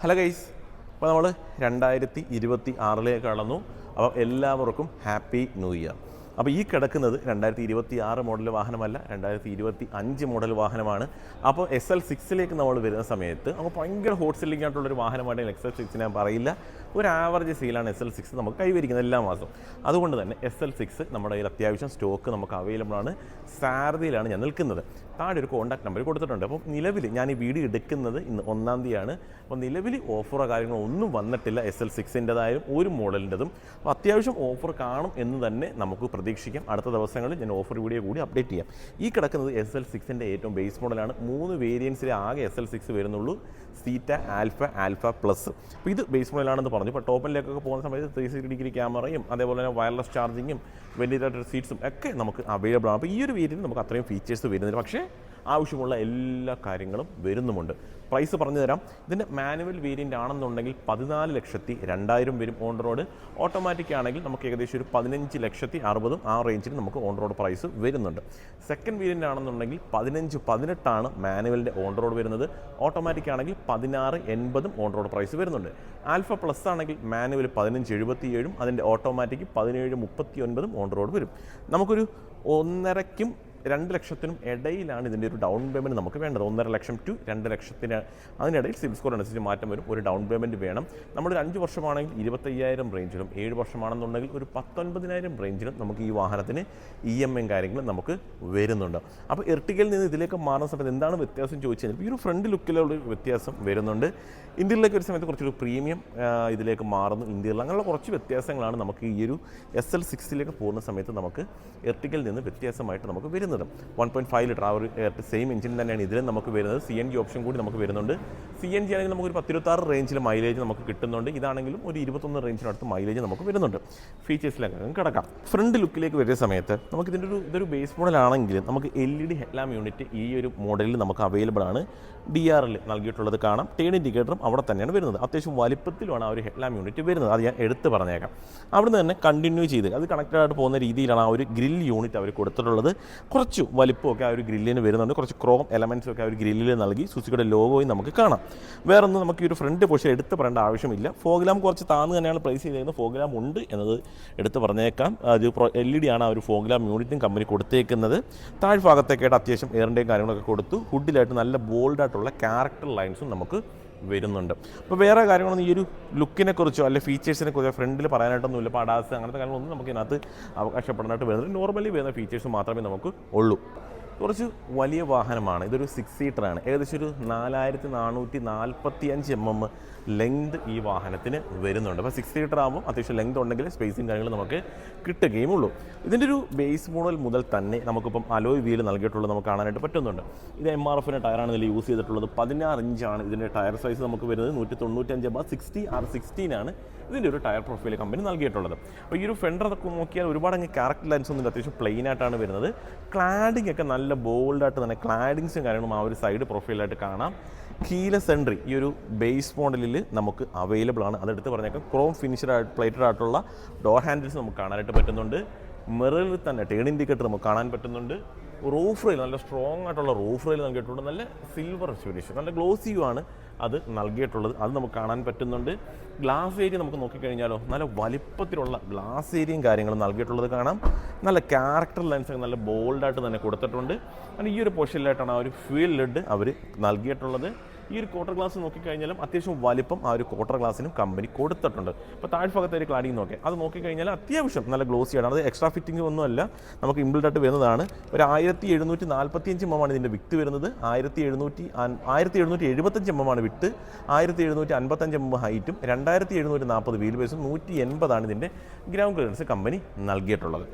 Hello guys, അപ്പോൾ നമ്മൾ 2026 കടന്നു. അപ്പോൾ എല്ലാവർക്കും ഹാപ്പി ന്യൂ ഇയർ. അപ്പോൾ ഈ കിടക്കുന്നത് 2026 മോഡൽ വാഹനമല്ല, 2025 മോഡൽ വാഹനമാണ്. അപ്പോൾ SL6 നമ്മൾ വരുന്ന സമയത്ത് അപ്പോൾ ഭയങ്കര ഹോട്ട് സെല്ലിംഗ് ആയിട്ടുള്ളൊരു വാഹനമായിട്ട് SL6 ഞാൻ പറയില്ല. ഒരു ആവറേജ് സെയിലാണ് SL6 നമുക്ക് കൈവരിക്കുന്നത് എല്ലാ മാസവും. അതുകൊണ്ട് തന്നെ SL6 നമ്മുടെ കയ്യിൽ അത്യാവശ്യം സ്റ്റോക്ക് നമുക്ക് അവൈലബിൾ ആണ്. സാരഥിയിലാണ് ഞാൻ നിൽക്കുന്നത്. താഴെ ഒരു കോൺടാക്ട് നമ്പർ കൊടുത്തിട്ടുണ്ട്. അപ്പോൾ നിലവിൽ ഞാൻ ഈ വീഡിയോ എടുക്കുന്നത് ഇന്ന് 1-ാം തീയതിയാണ്. അപ്പോൾ നിലവിൽ ഓഫറോ കാര്യങ്ങളോ ഒന്നും വന്നിട്ടില്ല SL6-ൻ്റെതായാലും ഒരു മോഡലിൻ്റെതും. അപ്പോൾ അത്യാവശ്യം ഓഫർ കാണും എന്ന് തന്നെ നമുക്ക് പ്രതീക്ഷിക്കാം. അടുത്ത ദിവസങ്ങളിൽ ഞാൻ ഓഫർ വീഡിയോ കൂടി അപ്ഡേറ്റ് ചെയ്യാം. ഈ കിടക്കുന്നത് SL6-ൻ്റെ ഏറ്റവും ബേസ് മോഡലാണ്. 3 വേരിയൻസിലെ ആകെ SL6 വരുന്നുള്ളൂ: സീറ്റ, ആൽഫ പ്ലസ്. അപ്പോൾ ഇത് ബേസ് മോഡലാണെന്ന് പറഞ്ഞു. ഇപ്പോൾ ടോപ്പിലേക്കൊക്കെ പോകുന്ന സമയത്ത് 360 ക്യാമറയും അതേപോലെ തന്നെ വയർലെസ് ചാർജിങ്ങും വെന്റിലേറ്റർ സീറ്റ്സും ഒക്കെ നമുക്ക് അവൈലബിൾ ആണ്. അപ്പോൾ ഈ ഒരു വേരിയൻറ്റ് നമുക്ക് അത്രയും ഫീച്ചേഴ്സ് വരുന്നില്ല, പക്ഷേ ആവശ്യമുള്ള എല്ലാ കാര്യങ്ങളും വരുന്നുമുണ്ട്. പ്രൈസ് പറഞ്ഞു തരാം. ഇതിൻ്റെ മാനുവൽ വേരിയൻ്റ് ആണെന്നുണ്ടെങ്കിൽ 14,02,000 വരും ഓൺ റോഡ്. ഓട്ടോമാറ്റിക് ആണെങ്കിൽ നമുക്ക് ഏകദേശം ഒരു 15,60,000 ആ റേഞ്ചിൽ നമുക്ക് ഓൺ റോഡ് പ്രൈസ് വരുന്നുണ്ട്. സെക്കൻഡ് വേരിയൻ്റ് ആണെന്നുണ്ടെങ്കിൽ 15,18 മാനുവലിൻ്റെ ഓൺ റോഡ് വരുന്നത്. ഓട്ടോമാറ്റിക് ആണെങ്കിൽ 16,80 ഓൺ റോഡ് പ്രൈസ് വരുന്നുണ്ട്. ആൽഫ പ്ലസ് ആണെങ്കിൽ മാനുവൽ 15,77 അതിൻ്റെ ഓട്ടോമാറ്റിക് 17,39 ഓൺ റോഡ് വരും. നമുക്കൊരു 1.5-നും 2 ലക്ഷത്തിനും ഇടയിലാണ് ഇതിൻ്റെ ഒരു ഡൗൺ പേയ്മെൻറ്റ് നമുക്ക് വേണ്ടത്. 1.5 ലക്ഷം ടു 2 ലക്ഷത്തിന് അതിനിടയിൽ സിബിൽ സ്കോർ അനുസരിച്ച് മാറ്റം വരും. ഒരു ഡൗൺ പേയ്മെൻറ്റ് വേണം. നമ്മളൊരു 5 വർഷമാണെങ്കിൽ 25,000 റേഞ്ചിലും 7 വർഷമാണെന്നുണ്ടെങ്കിൽ ഒരു 19,000 റേഞ്ചിലും നമുക്ക് ഈ വാഹനത്തിന് EMI കാര്യങ്ങളും നമുക്ക് വരുന്നുണ്ട്. അപ്പോൾ എർട്ടിഗയിൽ നിന്ന് ഇതിലേക്ക് മാറുന്ന സമയത്ത് എന്താണ് വ്യത്യാസം ചോദിച്ചു കഴിഞ്ഞാൽ ഈ ഒരു ഫ്രണ്ട് ലുക്കിലുള്ള വ്യത്യാസം വരുന്നുണ്ട്. ഇന്ത്യയിലേക്ക് ഒരു സമയത്ത് കുറച്ചൊരു പ്രീമിയം ഇതിലേക്ക് മാറുന്നു. ഇന്ത്യയിൽ അങ്ങനെയുള്ള കുറച്ച് വ്യത്യാസങ്ങളാണ് നമുക്ക് ഈ ഒരു SL6 പോകുന്ന സമയത്ത് നമുക്ക് എർട്ടിഗയിൽ നിന്ന് വ്യത്യാസമായിട്ട് നമുക്ക് വരുന്നത്. 1.5 ലിറ്റർ ആ ഒരു സെയിം എഞ്ചിൻ തന്നെയാണ് ഇതിലും നമുക്ക് വരുന്നത്. CNG ഓപ്ഷൻ കൂടി നമുക്ക് വരുന്നുണ്ട്. CNG ആണെങ്കിൽ നമുക്കൊരു 10-26 റേഞ്ചിൽ മൈലേജ് നമുക്ക് കിട്ടുന്നുണ്ട്. ഇതാണെങ്കിലും ഒരു 21 റേഞ്ചിനടുത്ത് മൈലേജ് നമുക്ക് വരുന്നുണ്ട്. ഫീച്ചേഴ്സിലേക്ക് കിടക്കാം. ഫ്രണ്ട് ലുക്കിലേക്ക് വരുന്ന സമയത്ത് നമുക്ക് ഇതൊരു ബേസ് മോഡലാണെങ്കിൽ നമുക്ക് LED ഹെഡ്ലാമ്പ് യൂണിറ്റ് ഈ ഒരു മോഡലിൽ നമുക്ക് അവൈലബിൾ ആണ്. DRL നൽകിയിട്ടുള്ളത് കാണാം. ടേൺ ഇൻഡിക്കേറ്ററും അവിടെ തന്നെയാണ് വരുന്നത്. അത്യാവശ്യം വലിപ്പത്തിലാണ് ആ ഒരു ഹെഡ്ലാമ്പ് യൂണിറ്റ് വരുന്നത്. അത് ഞാൻ എടുത്ത് പറഞ്ഞേക്കാം. അവിടുന്ന് തന്നെ കണ്ടിന്യൂ ചെയ്ത് അത് കണക്റ്റഡ് ആയിട്ട് പോകുന്ന രീതിയിലാണ് ആ ഒരു ഗ്രിൽ യൂണിറ്റ് അവർ കൊടുത്തിട്ടുള്ളത്. കുറച്ച് വലിപ്പമൊക്കെ ആ ഒരു ഗ്രില്ലിന് വരുന്നുണ്ട്. കുറച്ച് ക്രോം എലമെൻറ്റ്സ് ഒക്കെ ആ ഒരു ഗ്രില്ലിൽ നൽകി. സുസുക്കിയുടെ ലോഗോയും നമുക്ക് കാണാം. വേറൊന്നും നമുക്ക് ഈ ഒരു ഫ്രണ്ട് പോർഷൻ എടുത്ത് പറയേണ്ട ആവശ്യമില്ല. ഫോഗ് ലാമ്പ് കുറച്ച് താന്ന് തന്നെയാണ് പ്ലേസ് ചെയ്തിരിക്കുന്നത്. ഫോഗ് ലാമ്പ് ഉണ്ട് എന്നത് എടുത്ത് പറഞ്ഞേക്കാം. അത് LED ആണ് ആ ഒരു ഫോഗ് ലാമ്പ് യൂണിറ്റും കമ്പനി കൊടുത്തേക്കുന്നത്. താഴ്ഭാഗത്തേക്കായിട്ട് അത്യാവശ്യം എയറിൻ്റെയും കാര്യങ്ങളൊക്കെ കൊടുത്തു. ഹുഡിലായിട്ട് നല്ല ബോൾഡായിട്ടുള്ള ക്യാരക്ടർ ലൈൻസും നമുക്ക് വരുന്നുണ്ട്. അപ്പോൾ വേറെ കാര്യങ്ങളൊന്നും ഈ ഒരു ലുക്കിനെ കുറിച്ചോ അല്ലെങ്കിൽ ഫീച്ചേഴ്സിനെ കുറിച്ചോ ഫ്രണ്ടിൽ പറയാനായിട്ടൊന്നുമില്ല. പടാസ് അങ്ങനത്തെ കാര്യങ്ങളൊന്നും നമുക്ക് ഇതിനകത്ത് അവകാശപ്പെടാനായിട്ട് വരുന്നത്. നോർമലി വരുന്ന ഫീച്ചേഴ്സ് മാത്രമേ നമുക്ക് ഉള്ളൂ. കുറച്ച് വലിയ വാഹനമാണ്. ഇതൊരു 6 സീറ്ററാണ്. ഏകദേശം ഒരു 4,445 mm ലെങ്ത് ഈ വാഹനത്തിന് വരുന്നുണ്ട്. അപ്പോൾ 6 സീറ്റർ ആകുമ്പോൾ അത്യാവശ്യം ലെങ്ത് ഉണ്ടെങ്കിൽ സ്പേസും കാര്യങ്ങൾ നമുക്ക് കിട്ടുകയും ഉള്ളൂ. ഇതിൻ്റെ ഒരു ബേസ് മോഡൽ മുതൽ തന്നെ നമുക്കിപ്പം അലോയ് വീൽ നൽകിയിട്ടുള്ളത് നമുക്ക് കാണാനായിട്ട് പറ്റുന്നുണ്ട്. ഇത് MRF ടയറാണ് ഇതിൽ യൂസ് ചെയ്തിട്ടുള്ളത്. 16 ഇഞ്ചാണ് ഇതിൻ്റെ ടയർ സൈസ് നമുക്ക് വരുന്നത്. 195/60 R16 ഇതിൻ്റെ ഒരു ടയർ പ്രൊഫൈൽ കമ്പനി നൽകിയിട്ടുള്ളത്. അപ്പോൾ ഈ ഒരു ഫെൻഡർ അതൊക്കെ നോക്കിയാൽ ഒരുപാട് ക്യാരക്ടർ ലൈൻസ് ഒന്നും അത്യാവശ്യം പ്ലെയിൻ ആയിട്ടാണ് വരുന്നത്. ക്ലാഡിംഗ് ഒക്കെ നല്ല ബോൾഡായിട്ട് തന്നെ ക്ലാഡിങ്സും കാര്യങ്ങളും ആ ഒരു സൈഡ് പ്രൊഫൈലായിട്ട് കാണാം. കീലെസ് എൻട്രി ഈ ഒരു ബേസ് മോഡലിൽ നമുക്ക് അവൈലബിൾ ആണ്. അതെടുത്ത് പറഞ്ഞേക്കാം. ക്രോം ഫിനിഷഡ് പ്ലേറ്റഡ് ആയിട്ടുള്ള ഡോർ ഹാൻഡിൽസ് നമുക്ക് കാണാനായിട്ട് പറ്റുന്നുണ്ട്. മിററിൽ തന്നെ ടേൺ ഇൻഡിക്കേറ്റർ നമുക്ക് കാണാൻ പറ്റുന്നുണ്ട്. റൂഫ് റെയിൽ നല്ല സ്ട്രോങ് ആയിട്ടുള്ള റൂഫ് റെയിൽ നൽകിയിട്ടുണ്ട്. നല്ല സിൽവർ ഫിനിഷ്, നല്ല ഗ്ലോസിയുമാണ് അത് നൽകിയിട്ടുള്ളത്. അത് നമുക്ക് കാണാൻ പറ്റുന്നുണ്ട്. ഗ്ലാസ് ഏരിയ നമുക്ക് നോക്കിക്കഴിഞ്ഞാലോ നല്ല വലിപ്പത്തിലുള്ള ഗ്ലാസ് ഏരിയയും കാര്യങ്ങളും നൽകിയിട്ടുള്ളത് കാണാം. നല്ല ക്യാരക്ടർ ലൈൻസ് നല്ല ബോൾഡായിട്ട് തന്നെ കൊടുത്തിട്ടുണ്ട്. അങ്ങനെ ഈ ഒരു പോർഷനിലായിട്ടാണ് ആ ഒരു ഫ്യൂൽ ലെഡ് അവർ നൽകിയിട്ടുള്ളത്. ഈ ഒരു ക്വാർട്ടർ ഗ്ലാസ് നോക്കിക്കഴിഞ്ഞാലും അത്യാവശ്യം വലിപ്പം ആ ഒരു ക്വാർട്ടർ ഗ്ലാസിനും കമ്പനി കൊടുത്തിട്ടുണ്ട്. ഇപ്പോൾ താഴ്ഭാഗത്തെ ഒരു ക്ലാഡിങ് നോക്കി അത് നോക്കിക്കഴിഞ്ഞാൽ അത്യാവശ്യം നല്ല ഗ്ലോസിയാണ്. അത് എക്സ്ട്രാ ഫിറ്റിംഗ് ഒന്നുമല്ല, നമുക്ക് ഇംബിൾഡായിട്ട് വരുന്നതാണ്. ഒരു 1,745 mm ഇതിൻ്റെ വിക്ത് വരുന്നത്. 1,775 mm വിട്ട്, 1,755 mm ഹൈറ്റും, 2,740 വീൽ ബേസും, 180 ഇതിൻ്റെ ഗ്രൗണ്ട് ക്ലിയറൻസ് കമ്പനി നൽകിയിട്ടുള്ളത്.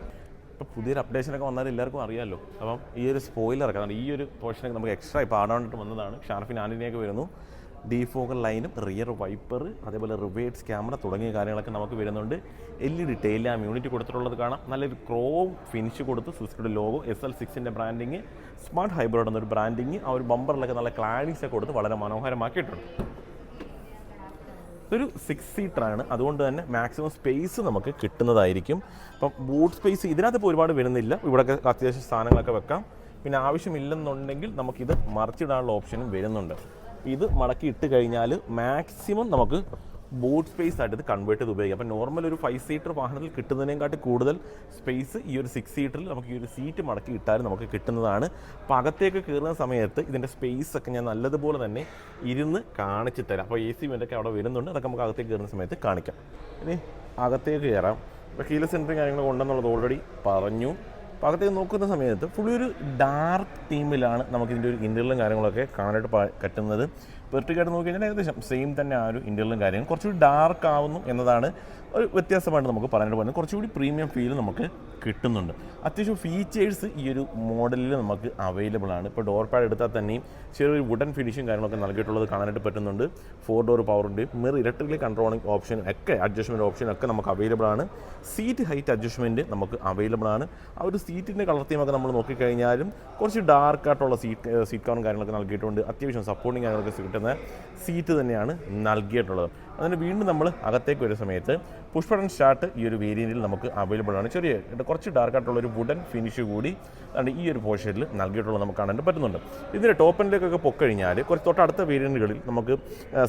ഇപ്പോൾ പുതിയൊരു അപ്ഡേഷനൊക്കെ വന്നാൽ എല്ലാവർക്കും അറിയാമല്ലോ. അപ്പം ഈ ഒരു സ്പോയിലറൊക്കെ ഈ ഒരു പോർഷനൊക്കെ നമുക്ക് എക്സ്ട്രാ ഇപ്പോൾ ആഡായിട്ട് വന്നതാണ്. ഷാർഫിൻ ആൻറ്റിനയൊക്കെ വരുന്നു. ഡീഫോഗർ ലൈനും റിയർ വൈപ്പർ അതേപോലെ റിവേഴ്സ് ക്യാമറ തുടങ്ങിയ കാര്യങ്ങളൊക്കെ നമുക്ക് വരുന്നുണ്ട്. LED ടെയിൽ ലാമ്പ് യൂണിറ്റ് കൊടുത്തിട്ടുള്ളത് കാണാം. നല്ലൊരു ക്രോം ഫിനിഷ് കൊടുത്ത് സുസുക്കിയുടെ logo, SL6 branding, smart hybrid എന്നൊരു ബ്രാൻഡിങ്, ആ ഒരു ബമ്പറിലൊക്കെ നല്ല ക്ലാഡിങ്സ് ഒക്കെ കൊടുത്ത് വളരെ മനോഹരമാക്കിയിട്ടുണ്ട്. ഇതൊരു 6 സീറ്ററാണ്. അതുകൊണ്ട് തന്നെ മാക്സിമം സ്പേസ് നമുക്ക് കിട്ടുന്നതായിരിക്കും. അപ്പം ബൂട്ട് സ്പേസ് ഇതിനകത്ത് ഇപ്പോൾ ഒരുപാട് വരുന്നില്ല. ഇവിടെയൊക്കെ അത്യാവശ്യം സാധനങ്ങളൊക്കെ വെക്കാം. പിന്നെ ആവശ്യമില്ലെന്നുണ്ടെങ്കിൽ നമുക്കിത് മറിച്ചിടാനുള്ള ഓപ്ഷനും വരുന്നുണ്ട്. ഇത് മടക്കി ഇട്ട് കഴിഞ്ഞാൽ മാക്സിമം നമുക്ക് ബൂട്ട് സ്പേസ് ആയിട്ട് ഇത് കൺവേർട്ട് ചെയ്ത് ഉപയോഗിക്കാം. അപ്പോൾ നോർമൽ ഒരു 5 സീറ്റർ വാഹനത്തിൽ കിട്ടുന്നതിനേക്കാട്ടി കൂടുതൽ സ്പേസ് ഈ ഒരു 6 സീറ്ററിൽ നമുക്ക് ഈ ഒരു സീറ്റ് മടക്കി ഇട്ടാലും നമുക്ക് കിട്ടുന്നതാണ്. അപ്പോൾ അകത്തേക്ക് കയറുന്ന സമയത്ത് ഇതിൻ്റെ സ്പേസ് ഒക്കെ ഞാൻ നല്ലതുപോലെ തന്നെ ഇരുന്ന് കാണിച്ചു തരാം. അപ്പോൾ AC വെൻ്റൊക്കെ അവിടെ വരുന്നുണ്ട്, അതൊക്കെ നമുക്ക് അകത്തേക്ക് കയറുന്ന സമയത്ത് കാണിക്കാം. ഇനി അകത്തേക്ക് കയറാം. ഇപ്പോൾ കീലെസ് എൻട്രി കാര്യങ്ങൾ ഉണ്ടെന്നുള്ളത് ഓൾറെഡി പറഞ്ഞു. അപ്പോൾ അകത്തേക്ക് നോക്കുന്ന സമയത്ത് ഫുള്ളി ഒരു ഡാർക്ക് തീമിലാണ് നമുക്കിതിൻ്റെ ഒരു ഇൻ്റർവലും കാര്യങ്ങളൊക്കെ കാണാനായിട്ട് പറ്റുന്നത്. വെർട്ടിക്കായിട്ട് നോക്കി കഴിഞ്ഞാൽ ഏകദേശം സെയിം തന്നെ ആ ഒരു ഇൻ്റർവലും കാര്യങ്ങൾ കുറച്ചുകൂടി ഡാർക്ക് ആവുന്നു എന്നതാണ് ഒരു വ്യത്യാസമായിട്ട് നമുക്ക് പറയാനായിട്ട് പറയുന്നത്. കുറച്ചുകൂടി പ്രീമിയം ഫീൽ നമുക്ക് കിട്ടുന്നുണ്ട്. അത്യാവശ്യം ഫീച്ചേഴ്സ് ഈ ഒരു മോഡലിൽ നമുക്ക് അവൈലബിൾ ആണ്. ഇപ്പോൾ ഡോർ പാഡ് എടുത്താൽ തന്നെയും ചെറിയൊരു വുഡൻ ഫിനിഷും കാര്യങ്ങളൊക്കെ നൽകിയിട്ടുള്ളത് കാണാനായിട്ട് പറ്റുന്നുണ്ട്. 4 ഡോർ പവറിൻ്റെയും മിറർ ഇലക്ട്രിക്കലി കൺട്രോളിംഗ് ഓപ്ഷനും ഒക്കെ അഡ്ജസ്റ്റ്മെൻറ്റ് ഓപ്ഷനൊക്കെ നമുക്ക് അവൈലബിൾ ആണ്. സീറ്റ് ഹൈറ്റ് അഡ്ജസ്റ്റ്മെൻറ്റ് നമുക്ക് അവൈലബിൾ ആണ്. ആ ഒരു സീറ്റിൻ്റെ കളർ തീമൊക്കെ നമ്മൾ നോക്കിക്കഴിഞ്ഞാലും കുറച്ച് ഡാർക്കായിട്ടുള്ള സീറ്റ് കവറും കാര്യങ്ങളൊക്കെ നൽകിയിട്ടുണ്ട്. അത്യാവശ്യം സപ്പോർട്ടിങ് കാര്യങ്ങളൊക്കെ കിട്ടുന്ന സീറ്റ് തന്നെയാണ് നൽകിയിട്ടുള്ളത്. അതിന് വീണ്ടും നമ്മൾ അകത്തേക്ക് വരുന്ന സമയത്ത് പുഷ് ബട്ടൺ സ്റ്റാർട്ട് ഈ ഒരു വേരിയൻറ്റിൽ നമുക്ക് അവൈലബിൾ ആണ്. ചെറിയ കുറച്ച് ഡാർക്കായിട്ടുള്ളൊരു വുഡൻ ഫിനിഷ് കൂടി ഈ ഒരു പോർഷനിൽ നൽകിയിട്ടുള്ളത് നമുക്ക് കാണാൻ പറ്റുന്നുണ്ട്. ഇതിൻ്റെ ടോപ്പിലേക്കൊക്കെ പൊക്കഴിഞ്ഞാൽ കുറച്ച് തൊട്ടടുത്ത വേരിയൻറ്റുകളിൽ നമുക്ക്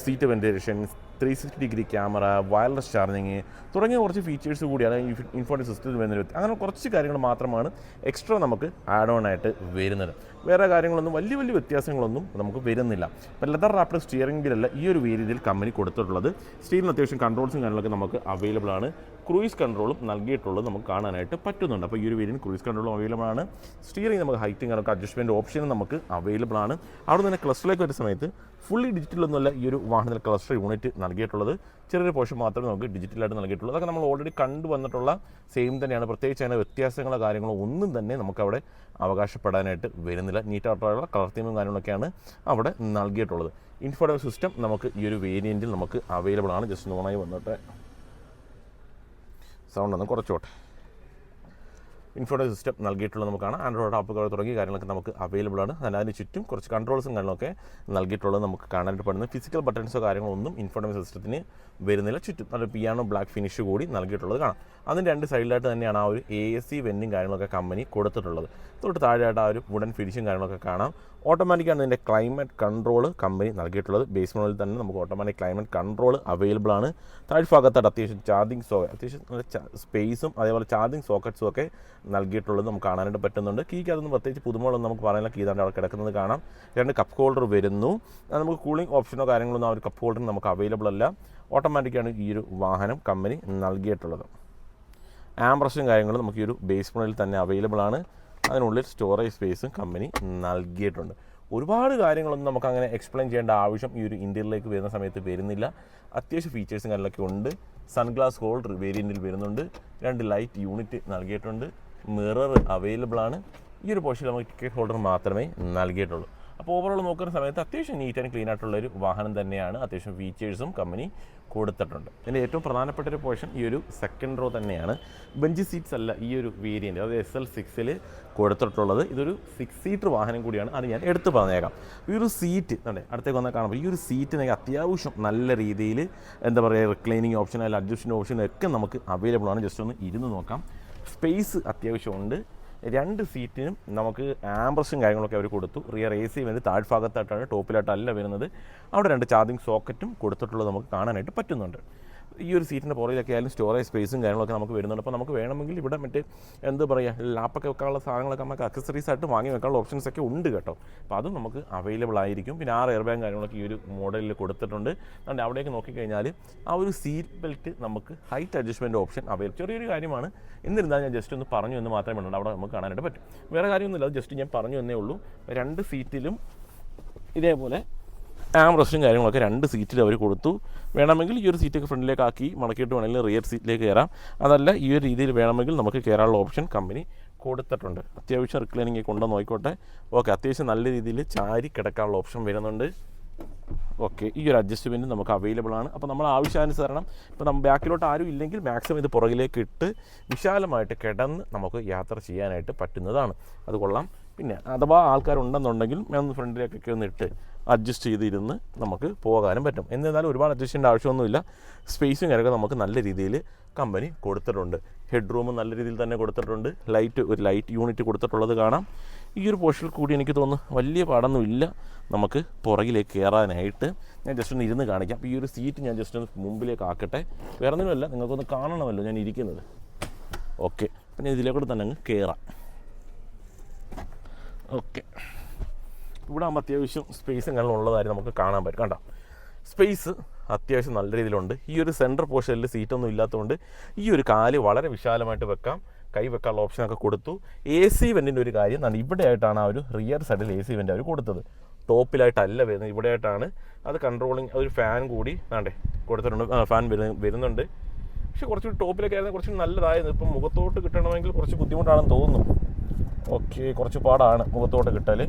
seat ventilation, 360 degree camera, wireless charging തുടങ്ങിയ കുറച്ച് ഫീച്ചേഴ്സ് കൂടിയാണ് ഈ ഇൻഫോർട്ടൈൻമെൻറ്റ് സിസ്റ്റത്തിൽ വരുന്നത്. അങ്ങനെ കുറച്ച് കാര്യങ്ങൾ മാത്രമാണ് എക്സ്ട്രാ നമുക്ക് ആഡ് ഓൺ ആയിട്ട് വരുന്നത്. വേറെ കാര്യങ്ങളൊന്നും വലിയ വ്യത്യാസങ്ങളൊന്നും നമുക്ക് വരുന്നില്ല. ഇപ്പോൾ ലെതർ റാപ്ഡ് സ്റ്റിയറിംഗ് വീലല്ല ഈ ഒരു വേരിയൻറ്റിൽ കമ്പനി കൊടുത്തിട്ടുള്ളത്. സ്റ്റീലിന് അത്യാവശ്യം കൺട്രോൾസും കാര്യങ്ങളൊക്കെ നമുക്ക് അവൈലബിൾ ആണ്. ക്രൂയിസ് കൺട്രോളും നൽകിയിട്ടുള്ളത് നമുക്ക് കാണാനായിട്ട് പറ്റുന്നുണ്ട്. അപ്പോൾ ഈ ഒരു വേരിയൻറ്റ് ക്രൂയിസ് കൺട്രോളും അവൈലബിൾ ആണ്. സ്റ്റിയറിംഗ് നമുക്ക് ഹൈറ്റും കാര്യമൊക്കെ അഡ്ജസ്റ്റ്മെൻറ്റ് ഓപ്ഷനും നമുക്ക് അവൈലബിൾ ആണ്. അവിടെ തന്നെ ക്ലസ്റ്ററിലേക്ക് വരുന്ന സമയത്ത് ഫുള്ളി ഡിജിറ്റലൊന്നുമല്ല ഈ ഒരു വാഹനത്തിൽ ക്ലസ്റ്റർ യൂണിറ്റ് നൽകിയിട്ടുള്ളത്. ചെറിയൊരു പോർഷൻ മാത്രമേ നമുക്ക് ഡിജിറ്റലായിട്ട് നൽകിയിട്ടുള്ളൂ. അതൊക്കെ നമ്മൾ ഓൾറെഡി കണ്ടുവന്നിട്ടുള്ള സെയിം തന്നെയാണ്. പ്രത്യേകിച്ച് അതിൻ്റെ വ്യത്യാസങ്ങളോ കാര്യങ്ങളോ ഒന്നും തന്നെ നമുക്കവിടെ അവകാശപ്പെടാനായിട്ട് വരുന്നില്ല. നീറ്റായിട്ടുള്ള കളർ തീമും കാര്യങ്ങളൊക്കെയാണ് അവിടെ നൽകിയിട്ടുള്ളത്. ഇൻഫോർട്ടൈൻമെൻറ്റ് സിസ്റ്റം നമുക്ക് ഈ ഒരു വേരിയൻറ്റിൽ നമുക്ക് അവൈലബിൾ ആണ്. ജസ്റ്റ് നോണായി വന്നിട്ട് സൗണ്ട് ഒന്ന് കുറച്ചോട്ടെ. ഇൻഫോർട്ടൈൻമെൻറ്റ് സിസ്റ്റം നൽകിയിട്ടുള്ളത് നമുക്കാണ്. ആൻഡ്രോയിഡ് ആപ്പുകൾ തുടങ്ങിയ കാര്യങ്ങളൊക്കെ നമുക്ക് അവൈലബിൾ ആണ്. അതിന് ചുറ്റും കുറച്ച് കൺട്രോൾസും കാര്യങ്ങളൊക്കെ നൽകിയിട്ടുള്ളത് നമുക്ക് കാണാനായിട്ട് പറ്റുന്നത്. ഫിസിക്കൽ ബട്ടൺസോ കാര്യങ്ങളോ ഒന്നും ഇൻഫോർട്ടൈൻമെൻറ്റ് സിസ്റ്റത്തിന് വരുന്നില്ല. ചുറ്റും നല്ല പിയാനോ ബ്ലാക്ക് ഫിനിഷ് കൂടി നൽകിയിട്ടുള്ളത് കാണാം. അതിന് 2 സൈഡിലായിട്ട് തന്നെയാണ് ആ ഒരു AC വെൻറ്റും കാര്യങ്ങളൊക്കെ കമ്പനി കൊടുത്തിട്ടുള്ളത്. തൊട്ട് താഴെയായിട്ട് ആ ഒരു വുഡൻ ഫിനിഷും കാര്യങ്ങളൊക്കെ കാണാം. ഓട്ടോമാറ്റിക്കാണ് ഇതിൻ്റെ ക്ലൈമറ്റ് കൺട്രോൾ കമ്പനി നൽകിയിട്ടുള്ളത്. ബേസ് മോഡലിൽ തന്നെ നമുക്ക് ഓട്ടോമാറ്റിക് ക്ലൈമറ്റ് കൺട്രോൾ അവൈലബിൾ ആണ്. താഴ്ഭാഗത്തായിട്ട് അത്യാവശ്യം അത്യാവശ്യം നല്ല സ്പേസും അതേപോലെ ചാർജിങ് സോക്കറ്റ്സും ഒക്കെ നൽകിയിട്ടുള്ളത് നമുക്ക് കാണാനായിട്ട് പറ്റുന്നുണ്ട്. കീക്ക് അതൊന്നും പ്രത്യേകിച്ച് പുതുമകളൊന്നും നമുക്ക് പറയാനില്ല. കീതാണ്ട് അവിടെ കിടക്കുന്നത് കാണാം. 2 കപ്പ് ഹോൾഡർ വരുന്നു. നമുക്ക് കൂളിംഗ് ഓപ്ഷനോ കാര്യങ്ങളൊന്നും ആ ഒരു കപ്പ് ഹോൾഡറിന് നമുക്ക് അവൈലബിൾ അല്ല. ഓട്ടോമാറ്റിക്കാണ് ഈ ഒരു വാഹനം കമ്പനി നൽകിയിട്ടുള്ളത്. ആംബ്രഷും കാര്യങ്ങളും നമുക്ക് ഈ ഒരു ബേസ് മോഡലിൽ തന്നെ അവൈലബിൾ ആണ്. അതിനുള്ളിൽ സ്റ്റോറേജ് സ്പേസും കമ്പനി നൽകിയിട്ടുണ്ട്. ഒരുപാട് കാര്യങ്ങളൊന്നും നമുക്ക് അങ്ങനെ എക്സ്പ്ലെയിൻ ചെയ്യേണ്ട ആവശ്യം ഈ ഒരു ഇന്ത്യയിലേക്ക് വരുന്ന സമയത്ത് വരുന്നില്ല. അത്യാവശ്യം ഫീച്ചേഴ്സും കാര്യങ്ങളൊക്കെ ഉണ്ട്. സൺഗ്ലാസ് ഹോൾഡർ വേരിയൻറ്റിൽ വരുന്നുണ്ട്. 2 ലൈറ്റ് യൂണിറ്റ് നൽകിയിട്ടുണ്ട്. മിറർ അവൈലബിൾ ആണ്. ഈ ഒരു പോർഷനിൽ നമുക്ക് ടിക്കറ്റ് ഹോൾഡർ മാത്രമേ നൽകിയിട്ടുള്ളൂ. അപ്പോൾ ഓവറോൾ നോക്കുന്ന സമയത്ത് അത്യാവശ്യം നീറ്റ് ആൻഡ് ക്ലീൻ ആയിട്ടുള്ളൊരു വാഹനം തന്നെയാണ്. അത്യാവശ്യം ഫീച്ചേഴ്സും കമ്പനി കൊടുത്തിട്ടുണ്ട്. ഇതിൻ്റെ ഏറ്റവും പ്രധാനപ്പെട്ട ഒരു പോർഷൻ ഈ ഒരു സെക്കൻഡ് റോ തന്നെയാണ്. ബെഞ്ച് സീറ്റ്സ് അല്ല ഈ ഒരു വേരിയൻറ്റ്, അതായത് SL6 കൊടുത്തിട്ടുള്ളത്. ഇതൊരു 6 സീറ്റർ വാഹനം കൂടിയാണ്. അത് ഞാൻ എടുത്ത് പറഞ്ഞേക്കാം. ഈ ഒരു സീറ്റ് അടുത്തേക്ക് വന്നാൽ കാണുമ്പോൾ ഈ ഒരു സീറ്റിനൊക്കെ അത്യാവശ്യം നല്ല രീതിയിൽ എന്താ പറയുക റിക്ലൈനിങ് ഓപ്ഷൻ അല്ലെങ്കിൽ അഡ്ജസ്റ്റ്മെൻറ്റ് ഓപ്ഷൻ ഒക്കെ നമുക്ക് അവൈലബിൾ ആണ്. ജസ്റ്റ് ഒന്ന് ഇരുന്ന് നോക്കാം. സ്പേസ് അത്യാവശ്യമുണ്ട്. 2 സീറ്റിനും നമുക്ക് ആംബ്രഷും കാര്യങ്ങളൊക്കെ അവർ കൊടുത്തു. റിയർ AC വരുന്നത് താഴ്ഭാഗത്തായിട്ടാണ്, ടോപ്പിലായിട്ടല്ല വരുന്നത്. അവിടെ 2 ചാർജിങ് സോക്കറ്റും കൊടുത്തിട്ടുള്ളത് നമുക്ക് കാണാനായിട്ട് പറ്റുന്നുണ്ട്. ഈ ഒരു സീറ്റിൻ്റെ പുറകിലൊക്കെ ആയാലും സ്റ്റോറേജ് സ്പേസും കാര്യങ്ങളൊക്കെ നമുക്ക് വരുന്നുണ്ട്. അപ്പോൾ നമുക്ക് വേണമെങ്കിൽ ഇവിടെ എന്താ പറയുക ലാപ്പൊക്കെ വെക്കാനുള്ള സാധനങ്ങളൊക്കെ നമുക്ക് അക്സസറീസ് ആയിട്ട് വാങ്ങി വെക്കാനുള്ള ഓപ്ഷൻസ് ഒക്കെ ഉണ്ട് കേട്ടോ. അപ്പോൾ അതും നമുക്ക് അവൈലബിൾ ആയിരിക്കും. പിന്നെ 6 എയർ ബാഗ് കാര്യങ്ങളൊക്കെ ഈ ഒരു മോഡലിൽ കൊടുത്തിട്ടുണ്ട്. അതുകൊണ്ട് അവിടേക്ക് നോക്കിക്കഴിഞ്ഞാൽ ആ ഒരു സീറ്റ് ബെൽറ്റ് നമുക്ക് ഹൈറ്റ് അഡ്ജസ്റ്റ്മെൻറ്റ് ഓപ്ഷൻ അവൈലബിൾ. ചെറിയൊരു കാര്യമാണ്, എന്നിരുന്നാലും ഞാൻ ജസ്റ്റ് ഒന്ന് പറഞ്ഞു എന്ന് മാത്രമേ ഉള്ളൂ. അവിടെ നമുക്ക് കാണാനായിട്ട് പറ്റും. വേറെ കാര്യമൊന്നുമില്ല, അത് ജസ്റ്റ് ഞാൻ പറഞ്ഞു എന്നേ ഉള്ളൂ. 2 സീറ്റിലും ഇതേപോലെ ആംബ്രഷും കാര്യങ്ങളൊക്കെ 2 സീറ്റിൽ അവർ കൊടുത്തു. വേണമെങ്കിൽ ഈ ഒരു സീറ്റൊക്കെ ഫ്രണ്ടിലേക്ക് ആക്കി മടക്കിയിട്ട് വേണമെങ്കിൽ റിയർ സീറ്റിലേക്ക് കയറാം. അതല്ല ഈ ഒരു രീതിയിൽ വേണമെങ്കിൽ നമുക്ക് കയറാനുള്ള ഓപ്ഷൻ കമ്പനി കൊടുത്തിട്ടുണ്ട്. അത്യാവശ്യം റിക്ലൈനിങ് കൊണ്ടു നോക്കിക്കോട്ടെ. ഓക്കെ, അത്യാവശ്യം നല്ല രീതിയിൽ ചാരി കിടക്കാനുള്ള ഓപ്ഷൻ വരുന്നുണ്ട്. ഓക്കെ, ഈ ഒരു അഡ്ജസ്റ്റ്മെൻറ്റ് നമുക്ക് അവൈലബിൾ ആണ്. അപ്പോൾ നമ്മൾ ആവശ്യാനുസരണം ഇപ്പോൾ നമ്മൾ ബാക്കിലോട്ട് ആരും ഇല്ലെങ്കിൽ മാക്സിമം ഇത് പുറകിലേക്ക് ഇട്ട് വിശാലമായിട്ട് കിടന്ന് നമുക്ക് യാത്ര ചെയ്യാനായിട്ട് പറ്റുന്നതാണ്. അത് കൊള്ളാം. പിന്നെ അഥവാ ആൾക്കാരുണ്ടെന്നുണ്ടെങ്കിൽ ഒന്ന് ഫ്രണ്ടിലേക്കൊക്കെ ഒന്ന് ഇട്ട് അഡ്ജസ്റ്റ് ചെയ്തിരുന്ന് നമുക്ക് പോകാനും പറ്റും. എന്നിരുന്നാലും ഒരുപാട് അഡ്ജസ്റ്റ് ചെയ്യേണ്ട ആവശ്യമൊന്നുമില്ല. സ്പേസും കാര്യമൊക്കെ നമുക്ക് നല്ല രീതിയിൽ കമ്പനി കൊടുത്തിട്ടുണ്ട്. ഹെഡ് റൂം നല്ല രീതിയിൽ തന്നെ കൊടുത്തിട്ടുണ്ട്. ഒരു ലൈറ്റ് യൂണിറ്റ് കൊടുത്തിട്ടുള്ളത് കാണാം. ഈ ഒരു പോർഷനിൽ കൂടി എനിക്ക് തോന്നുന്നു വലിയ പാടൊന്നുമില്ല നമുക്ക് പുറകിലേക്ക് കയറാനായിട്ട്. ഞാൻ ജസ്റ്റ് ഒന്ന് ഇരുന്ന് കാണിക്കാം. അപ്പോൾ ഈ ഒരു സീറ്റ് ഞാൻ ജസ്റ്റ് ഒന്ന് മുമ്പിലേക്ക് ആക്കട്ടെ. വേറെ ഒന്നുമല്ല, നിങ്ങൾക്കൊന്ന് കാണണമല്ലോ ഞാൻ ഇരിക്കുന്നത്. ഓക്കെ, അപ്പം ഞാൻ ഇതിലേക്കൂടെ തന്നെ അങ്ങ് കയറാം. ഓക്കെ, ഇവിടെ ആകുമ്പോൾ അത്യാവശ്യം സ്പേസും കാര്യങ്ങളും ഉള്ളതായി നമുക്ക് കാണാൻ പറ്റും. കണ്ടോ, സ്പേസ് അത്യാവശ്യം നല്ല രീതിയിലുണ്ട്. ഈ ഒരു സെൻറ്റർ പോർഷനിൽ സീറ്റൊന്നും ഇല്ലാത്തതുകൊണ്ട് ഈ ഒരു കാല് വളരെ വിശാലമായിട്ട് വെക്കാം. കൈ വെക്കാനുള്ള ഓപ്ഷനൊക്കെ കൊടുത്തു. AC വെൻറ്റിൻ്റെ ഒരു കാര്യം എന്താണ്, ഇവിടെ ആയിട്ടാണ് ആ ഒരു റിയർ സൈഡിൽ AC വെൻ്റ് അവർ കൊടുത്തത്. ടോപ്പിലായിട്ടല്ല വരുന്നത്, ഇവിടെ ആയിട്ടാണ്. അത് കൺട്രോളിങ് ഒരു ഫാൻ കൂടി കൊടുത്തിട്ടുണ്ട്. ഫാൻ വരുന്നുണ്ട്. പക്ഷേ കുറച്ചുകൂടി ടോപ്പിലൊക്കെ ആയിരുന്നു കുറച്ചുകൂടി നല്ലതായിരുന്നു. ഇപ്പം മുഖത്തോട്ട് കിട്ടണമെങ്കിൽ കുറച്ച് ബുദ്ധിമുട്ടാണെന്ന് തോന്നുന്നു. ഓക്കെ, കുറച്ച് പാടാണ് മുഖത്തോട്ട് കിട്ടൽ.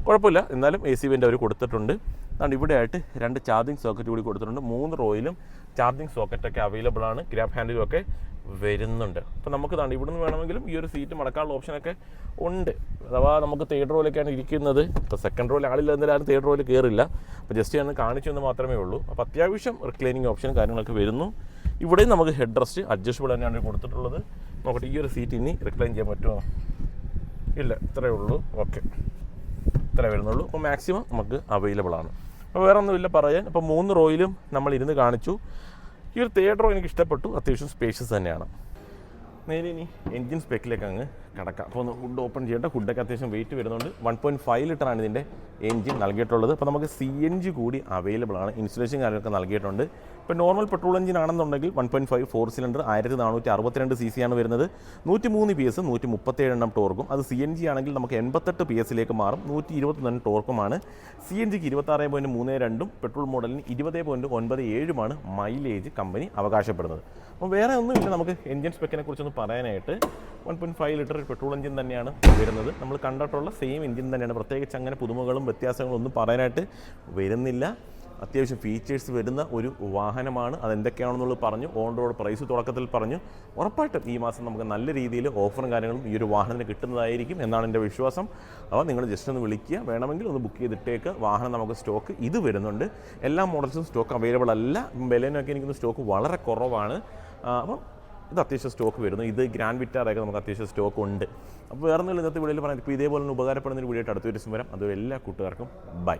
കുഴപ്പമില്ല, എന്നാലും AC വെൻ്റ് അവർ കൊടുത്തിട്ടുണ്ട്. അതുകൊണ്ട് ഇവിടെ ആയിട്ട് 2 ചാർജിങ് സോക്കറ്റ് കൂടി കൊടുത്തിട്ടുണ്ട്. 3 റോയിലും ചാർജിങ് സോക്കറ്റൊക്കെ അവൈലബിൾ ആണ്. ഗ്രാബ് ഹാൻഡിലും ഒക്കെ വരുന്നുണ്ട്. അപ്പോൾ നമുക്ക് ഇവിടുന്ന് വേണമെങ്കിലും ഈ ഒരു സീറ്റ് മടക്കാനുള്ള ഓപ്ഷനൊക്കെ ഉണ്ട്. അഥവാ നമുക്ക് തേർഡ് റോയിലൊക്കെയാണ് ഇരിക്കുന്നത്. ഇപ്പോൾ സെക്കൻഡ് റോയിൽ ആളില്ല, എന്തായാലും തേർഡ് റോയിൽ കയറില്ല. അപ്പോൾ ജസ്റ്റ് ഞാൻ കാണിച്ചു എന്ന് മാത്രമേ ഉള്ളൂ. അപ്പോൾ അത്യാവശ്യം റിക്ലൈനിങ് ഓപ്ഷൻ കാര്യങ്ങളൊക്കെ വരുന്നു. ഇവിടെയും നമുക്ക് ഹെഡ് റെസ്റ്റ് അഡ്ജസ്റ്റബിൾ തന്നെയാണ് കൊടുത്തിട്ടുള്ളത്. നോക്കട്ടെ, ഈ ഒരു സീറ്റ് ഇനി റിക്ലൈൻ ചെയ്യാൻ പറ്റുമോ? ഇല്ല, ഇത്രയേ ഉള്ളൂ. ഓക്കെ, ഇത്രേ വരുന്നുള്ളൂ. അപ്പോൾ മാക്സിമം നമുക്ക് അവൈലബിൾ ആണ്. അപ്പോൾ വേറെ ഒന്നുമില്ല പറയാൻ. അപ്പോൾ 3 റോയിലും നമ്മൾ ഇരുന്ന് കാണിച്ചു. ഈ ഒരു തേർഡ് റോ എനിക്ക് ഇഷ്ടപ്പെട്ടു. അത്യാവശ്യം സ്പേഷ്യസ് തന്നെയാണ്. നേരെ ഇനി എൻജിൻ സ്പെക്കിലേക്ക് അങ്ങ് കിടക്കാം. അപ്പോൾ ഒന്ന് ഹുഡ് ഓപ്പൺ ചെയ്യട്ടെ. ഹുഡൊക്കെ അത്യാവശ്യം വെയിറ്റ് വരുന്നുണ്ട്. 1.5 ലിറ്ററാണ് ഇതിൻ്റെ എൻജിൻ നൽകിയിട്ടുള്ളത്. അപ്പോൾ നമുക്ക് CNG കൂടി അവൈലബിൾ ആണ്. ഇൻസുലേഷൻ കാര്യങ്ങളൊക്കെ നൽകിയിട്ടുണ്ട്. ഇപ്പോൾ നോർമൽ പെട്രോൾ എഞ്ചിൻ ആണെന്നുണ്ടെങ്കിൽ 1.5 4 സിലിണ്ടർ 1462 cc ആണ് വരുന്നത്. 103 PS 137 എണ്ണം ടോർക്കും. അത് CNG ആണെങ്കിൽ നമുക്ക് 88 PS മാറും. 121 ടോർക്കുമാണ്. CNGക്ക് 26.32 പെട്രോൾ മോഡലിന് 20.97 മൈലേജ് കമ്പനി അവകാശപ്പെടുന്നത്. അപ്പോൾ വേറെ ഒന്നുമില്ല നമുക്ക് എൻജിൻ സ്പെക്കിനെ കുറിച്ചൊന്ന് പറയാനായിട്ട്. 1.5 ലിറ്റർ പെട്രോൾ എഞ്ചിൻ തന്നെയാണ് വരുന്നത്. നമ്മൾ കണ്ടിട്ടുള്ള സെയിം എഞ്ചിൻ തന്നെയാണ്. പ്രത്യേകിച്ച് അങ്ങനെ പുതുമകളും വ്യത്യാസങ്ങളും ഒന്നും പറയാനായിട്ട് വരുന്നില്ല. അത്യാവശ്യം ഫീച്ചേഴ്സ് വരുന്ന ഒരു വാഹനമാണ്. അതെന്തൊക്കെയാണെന്നുള്ളത് പറഞ്ഞു. ഓൺ റോഡ് പ്രൈസ് തുടക്കത്തിൽ പറഞ്ഞു. ഉറപ്പായിട്ടും ഈ മാസം നമുക്ക് നല്ല രീതിയിൽ ഓഫറും കാര്യങ്ങളും ഈ ഒരു വാഹനത്തിന് കിട്ടുന്നതായിരിക്കും എന്നാണ് എൻ്റെ വിശ്വാസം. അപ്പോൾ നിങ്ങൾ ജസ്റ്റ് ഒന്ന് വിളിക്കുക, വേണമെങ്കിൽ ഒന്ന് ബുക്ക് ചെയ്തിട്ടേക്ക്. വാഹനം നമുക്ക് സ്റ്റോക്ക് ഇത് വരുന്നുണ്ട്. എല്ലാ മോഡൽസും സ്റ്റോക്ക് അവൈലബിൾ അല്ല. ബെലേനൊക്കെ എനിക്കൊന്ന് സ്റ്റോക്ക് വളരെ കുറവാണ്. അപ്പം ഇത് അത്യാവശ്യം സ്റ്റോക്ക് വരുന്നു. ഇത് ഗ്രാൻഡ് വിറ്റാറൊക്കെ നമുക്ക് അത്യാവശ്യം സ്റ്റോക്ക് ഉണ്ട്. അപ്പോൾ വേറെ ഒന്നും ഇന്നത്തെ വീഡിയോയിൽ പറയാം. ഇപ്പോൾ ഇതേപോലെ ഉപകാരപ്പെടുന്ന ഒരു വീഡിയോ ആയിട്ട് അടുത്തൊരു ദിവസം വരാം. അതുവരെ എല്ലാ കൂട്ടുകാർക്കും ബൈ.